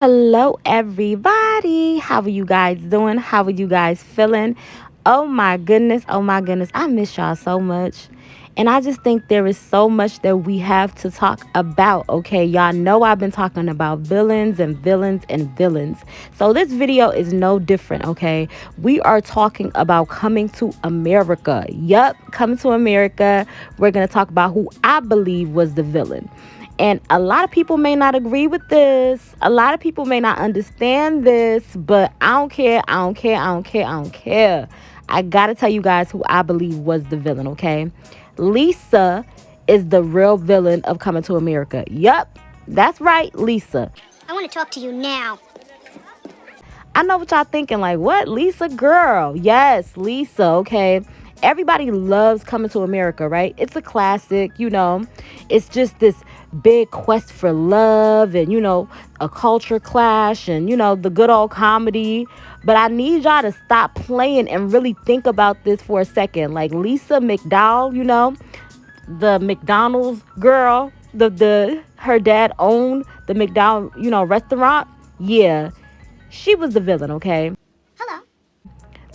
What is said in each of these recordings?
Hello, everybody. How are you guys doing? How are you guys feeling? Oh my goodness. Oh my goodness. I miss y'all so much. And I just think there is so much that we have to talk about. Okay, y'all know I've been talking about villains and villains and villains. So this video is no different. Okay, we are talking about coming to America. Yup, coming to America. We're going to talk about who I believe was the villain. And a lot of people may not agree with this. A lot of people may not understand this, but I don't care. I don't care. I don't care. I don't care. I got to tell you guys who I believe was the villain, okay? Lisa is the real villain of Coming to America. Yup, that's right, Lisa. I want to talk to you now. I know what y'all thinking, like, what? Lisa, girl. Yes, Lisa, okay? Everybody loves Coming to America, right? It's a classic, It's just this big quest for love and, a culture clash and, the good old comedy. But I need y'all to stop playing and really think about this for a second. Like Lisa McDowell, the McDonald's girl, the her dad owned the McDowell, restaurant. Yeah, she was the villain, okay? Hello.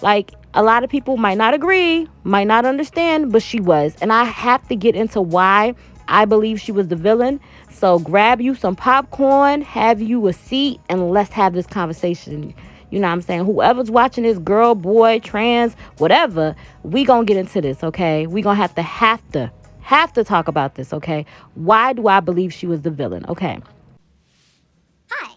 Like, a lot of people might not agree, might not understand, but she was. And I have to get into why I believe she was the villain. So grab you some popcorn, have you a seat, and let's have this conversation. You know what I'm saying? Whoever's watching this, girl, boy, trans, whatever, we gonna get into this, okay? We gonna have to talk about this, okay? Why do I believe she was the villain? Okay. Hi.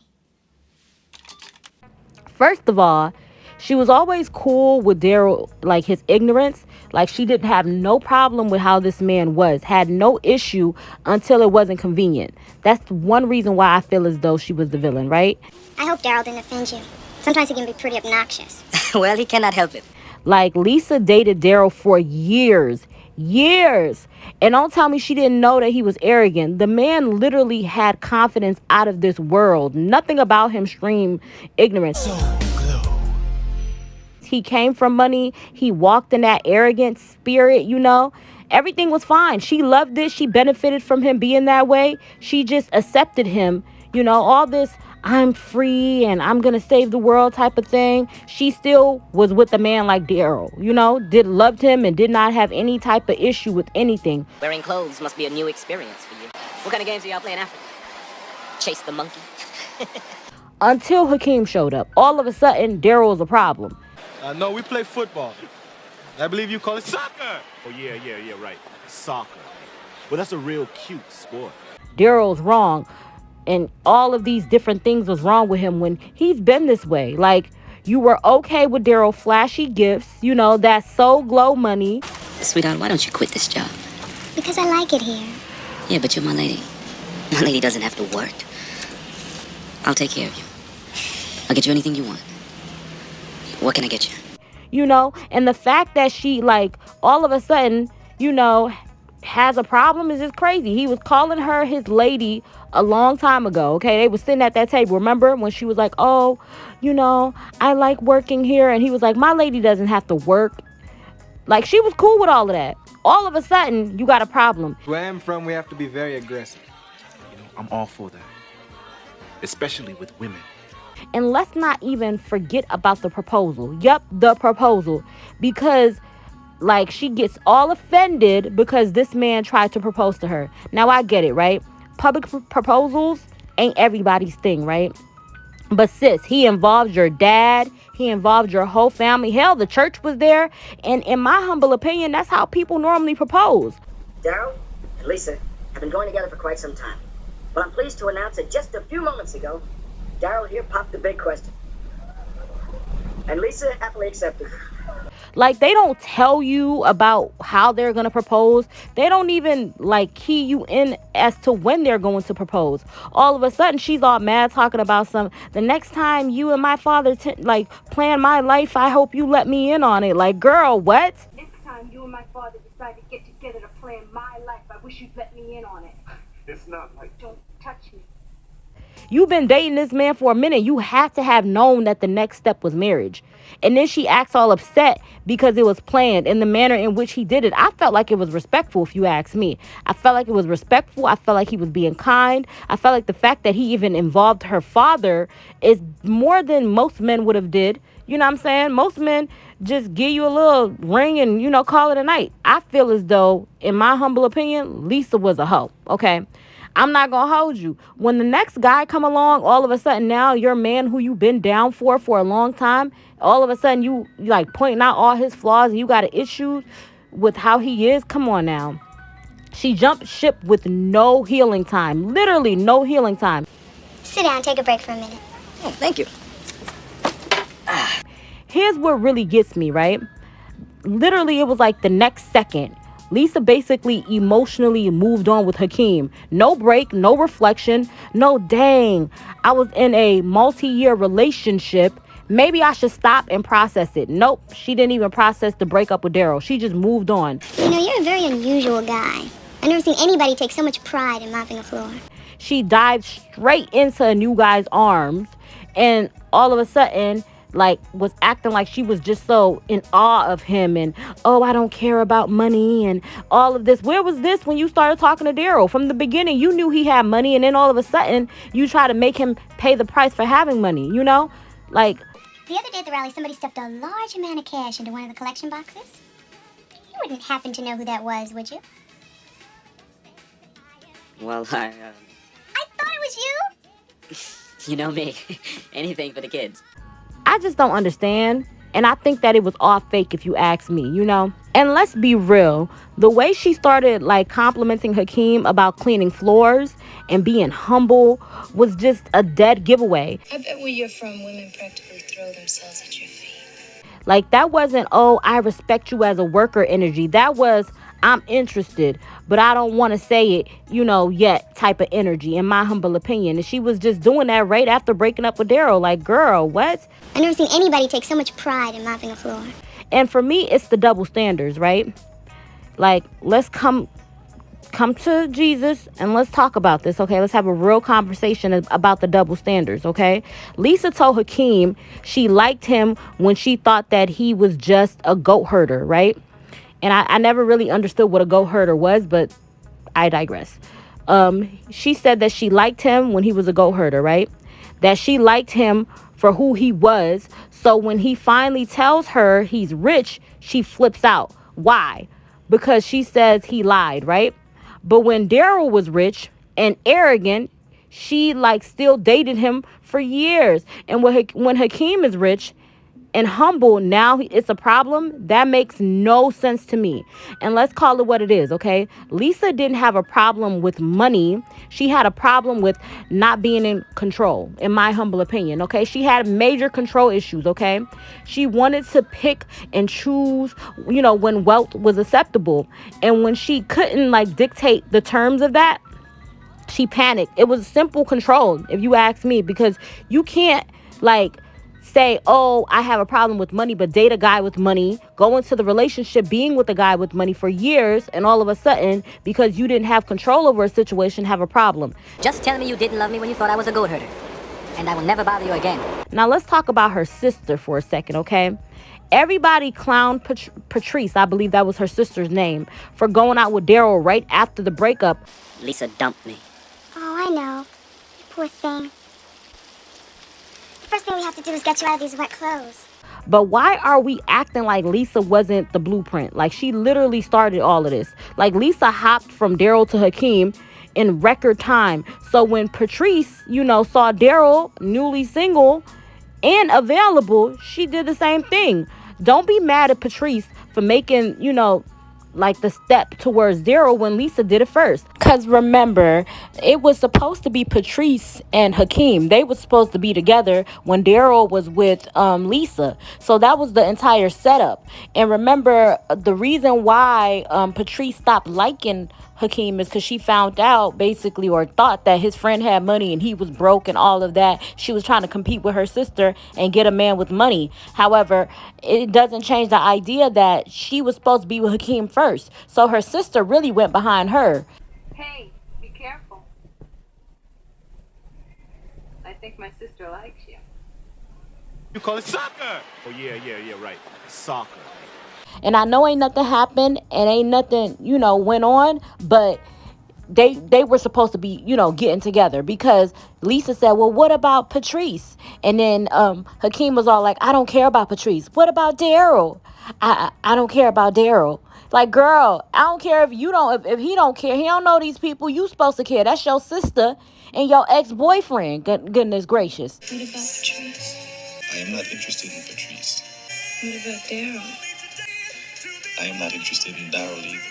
First of all, she was always cool with Daryl, like his ignorance. Like she didn't have no problem with how this man was, had no issue until it wasn't convenient. That's one reason why I feel as though she was the villain, right? I hope Daryl didn't offend you. Sometimes he can be pretty obnoxious. Well, he cannot help it. Like Lisa dated Daryl for years. Years. And don't tell me she didn't know that he was arrogant. The man literally had confidence out of this world. Nothing about him screamed ignorance. He came from money. He walked in that arrogant spirit. Everything was fine. She loved it. She benefited from him being that way. She just accepted him. All this I'm free and I'm going to save the world type of thing. She still was with a man like Daryl, loved him and did not have any type of issue with anything. Wearing clothes must be a new experience for you. What kind of games are y'all playing after? Chase the monkey? Until Hakeem showed up. All of a sudden, Daryl was a problem. No, we play football. I believe you call it soccer. Oh, yeah, right. Soccer. Well, that's a real cute sport. Daryl's wrong. And all of these different things was wrong with him when he's been this way. Like, you were okay with Daryl flashy gifts, that so glow money. Sweetheart, why don't you quit this job? Because I like it here. Yeah, but you're my lady. My lady doesn't have to work. I'll take care of you. I'll get you anything you want. What can I get you? And the fact that she, like, all of a sudden, has a problem is just crazy. He was calling her his lady a long time ago, okay? They were sitting at that table. Remember when she was like, oh, I like working here. And he was like, my lady doesn't have to work. Like, she was cool with all of that. All of a sudden, you got a problem. Where I'm from, we have to be very aggressive. I'm all for that. Especially with women. And let's not even forget about the proposal. Yup, the proposal. Because, like, she gets all offended because this man tried to propose to her. Now, I get it, right? Public proposals ain't everybody's thing, right? But sis, he involved your dad. He involved your whole family. Hell, the church was there. And in my humble opinion, that's how people normally propose. Daryl and Lisa have been going together for quite some time. But I'm pleased to announce that just a few moments ago, Daryl here popped the big question. And Lisa happily accepted. Like, they don't tell you about how they're going to propose. They don't even, like, key you in as to when they're going to propose. All of a sudden, she's all mad talking about the next time you and my father, plan my life, I hope you let me in on it. Like, girl, what? Next time you and my father decide to get together to plan my life, I wish you'd let me in on it. It's not like... Don't touch me. You've been dating this man for a minute. You have to have known that the next step was marriage. And then she acts all upset because it was planned in the manner in which he did it. I felt like it was respectful, if you ask me. I felt like it was respectful. I felt like he was being kind. I felt like the fact that he even involved her father is more than most men would have did. You know what I'm saying? Most men just give you a little ring and, call it a night. I feel as though, in my humble opinion, Lisa was a hoe. Okay. I'm not gonna hold you. When the next guy come along, all of a sudden now your man who you've been down for a long time, all of a sudden you like pointing out all his flaws and you got an issue with how he is. Come on now. She jumped ship with no healing time. Literally no healing time. Sit down, take a break for a minute. Oh, thank you. Here's what really gets me, right? Literally, it was like the next second. Lisa basically emotionally moved on with Hakeem. No break, no reflection, no dang. I was in a multi-year relationship. Maybe I should stop and process it. Nope, she didn't even process the breakup with Daryl. She just moved on. You know, you're a very unusual guy. I've never seen anybody take so much pride in mopping a floor. She dived straight into a new guy's arms and all of a sudden like was acting like she was just so in awe of him and, oh, I don't care about money and all of this. Where was this when you started talking to Daryl? From the beginning you knew he had money, and then all of a sudden you try to make him pay the price for having money, like The other day at the rally, somebody stuffed a large amount of cash into one of the collection boxes. You wouldn't happen to know who that was, would you? Well, I thought it was you. you know me. Anything for the kids. I just don't understand. And I think that it was all fake, if you ask me, And let's be real. The way she started like complimenting Hakeem about cleaning floors and being humble was just a dead giveaway. I bet where you're from, women practically throw themselves at your feet. Like that wasn't, oh, I respect you as a worker energy. That was, I'm interested, but I don't want to say it, yet type of energy, in my humble opinion. And she was just doing that right after breaking up with Daryl. Like, girl, what? I've never seen anybody take so much pride in mopping a floor. And for me, it's the double standards, right? Like, let's come to Jesus and let's talk about this, okay? Let's have a real conversation about the double standards, okay? Lisa told Hakeem she liked him when she thought that he was just a goat herder, right? And I never really understood what a goat herder was, but I digress. She said that she liked him when he was a goat herder, right? That she liked him for who he was. So when he finally tells her he's rich, she flips out. Why? Because she says he lied, right? But when Daryl was rich and arrogant, she still dated him for years. And when Hakeem is rich and humble, now it's a problem. That makes no sense to me. And let's call it what it is, okay? Lisa didn't have a problem with money. She had a problem with not being in control, in my humble opinion, okay? She had major control issues, okay? She wanted to pick and choose, when wealth was acceptable. And when she couldn't dictate the terms of that, she panicked. It was simple control, if you ask me, because you can't say, oh, I have a problem with money, but date a guy with money, go into the relationship being with a guy with money for years, and all of a sudden, because you didn't have control over a situation, have a problem. Just tell me you didn't love me when you thought I was a goat herder, and I will never bother you again. Now let's talk about her sister for a second, okay? Everybody clowned Patrice, I believe that was her sister's name, for going out with Daryl right after the breakup. Lisa dumped me. Oh, I know. Poor thing. The first thing we have to do is get you out of these wet clothes. But why are we acting like Lisa wasn't the blueprint? Like, she literally started all of this. Like, Lisa hopped from Daryl to Hakeem in record time. So when Patrice, saw Daryl newly single and available, she did the same thing. Don't be mad at Patrice for making, the step towards Daryl when Lisa did it first. Because remember, it was supposed to be Patrice and Hakeem. They were supposed to be together when Daryl was with Lisa. So that was the entire setup. And remember, the reason why Patrice stopped liking Hakeem is because she found out basically, or thought, that his friend had money and he was broke and all of that. She was trying to compete with her sister and get a man with money. However, it doesn't change the idea that she was supposed to be with Hakeem first. So her sister really went behind her. Hey, be careful. think my sister likes you. You call it soccer? Oh, yeah, right. Soccer. And I know ain't nothing happened and ain't nothing, went on, but they were supposed to be, getting together, because Lisa said, well, what about Patrice? And then Hakeem was all like, I don't care about Patrice. What about Daryl? I don't care about Daryl. Like, girl, I don't care if you don't, if he don't care. He don't know these people. You supposed to care. That's your sister and your ex-boyfriend. Goodness gracious. What about Patrice? I am not interested in Patrice. What about Daryl? I am not interested in Daryl either.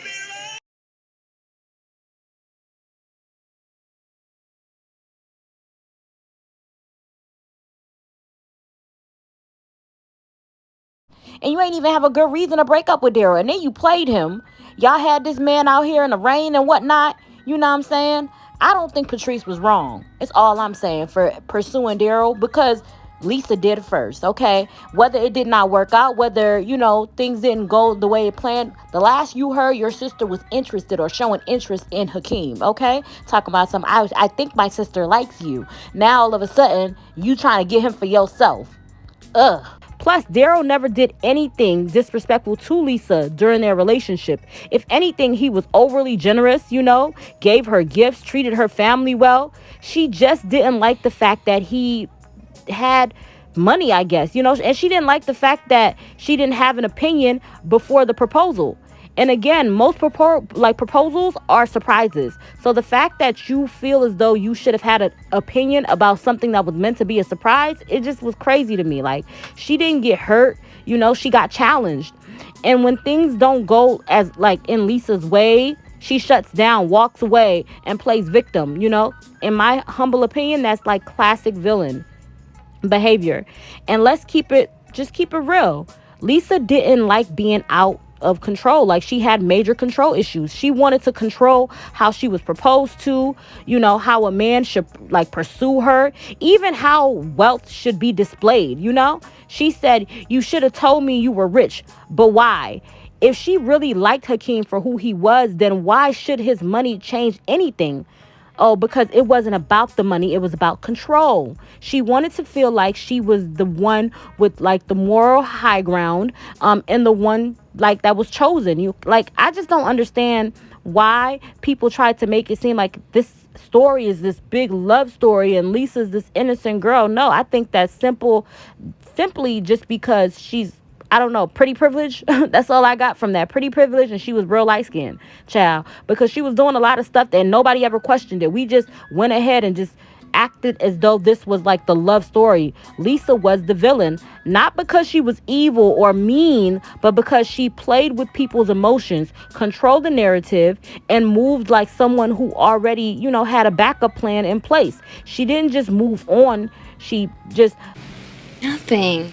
And you ain't even have a good reason to break up with Daryl. And then you played him. Y'all had this man out here in the rain and whatnot. You know what I'm saying? I don't think Patrice was wrong. It's all I'm saying for pursuing Daryl, because Lisa did first, okay? Whether it did not work out, whether, things didn't go the way it planned. The last you heard, your sister was interested or showing interest in Hakeem, okay? Talking about something. I think my sister likes you. Now, all of a sudden, you trying to get him for yourself. Ugh. Plus, Daryl never did anything disrespectful to Lisa during their relationship. If anything, he was overly generous, gave her gifts, treated her family well. She just didn't like the fact that he had money, I guess, and she didn't like the fact that she didn't have an opinion before the proposal. And again, most proposals are surprises. So the fact that you feel as though you should have had an opinion about something that was meant to be a surprise, it just was crazy to me. Like, she didn't get hurt, she got challenged. And when things don't go as like in Lisa's way, she shuts down, walks away, and plays victim. In my humble opinion, that's like classic villain behavior. And let's keep it real. Lisa didn't like being out of control. Like, she had major control issues. She wanted to control how she was proposed to, how a man should like pursue her, even how wealth should be displayed. She said, you should have told me you were rich, but why? If she really liked Hakeem for who he was, then why should his money change anything? Oh, because it wasn't about the money. It was about control. She wanted to feel like she was the one with like the moral high ground, and the one like that was chosen. I just don't understand why people try to make it seem like this story is this big love story and Lisa's this innocent girl. No, I think that's simply just because she's, I don't know, pretty privilege. That's all I got from that. Pretty privilege. And she was real light skinned, child, because she was doing a lot of stuff that nobody ever questioned it. We just went ahead and just acted as though this was like the love story. Lisa was the villain, not because she was evil or mean, but because she played with people's emotions, controlled the narrative, and moved like someone who already, had a backup plan in place. She didn't just move on. She just... Nothing.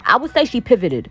I would say she pivoted,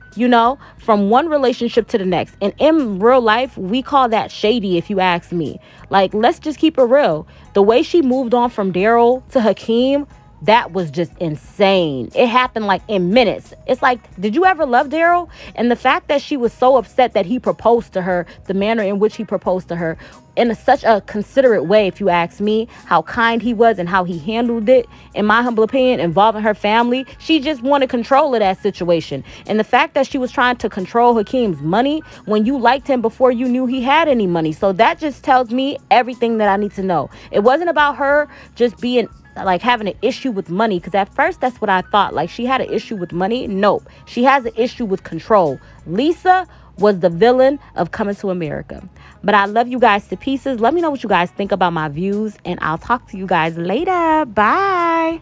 from one relationship to the next. And in real life, we call that shady, if you ask me. Like, let's just keep it real. The way she moved on from Daryl to Hakeem, that was just insane. It happened like in minutes. It's like, did you ever love Daryl? And the fact that she was so upset that he proposed to her, the manner in which he proposed to her, in such a considerate way, if you ask me, how kind he was and how he handled it, in my humble opinion, involving her family. She just wanted control of that situation. And the fact that she was trying to control Hakeem's money when you liked him before you knew he had any money. So that just tells me everything that I need to know. It wasn't about her just being like having an issue with money, because at first that's what I thought, like she had an issue with money. Nope, she has an issue with control. Lisa was the villain of Coming to America. But I love you guys to pieces. Let me know what you guys think about my views, and I'll talk to you guys later. Bye.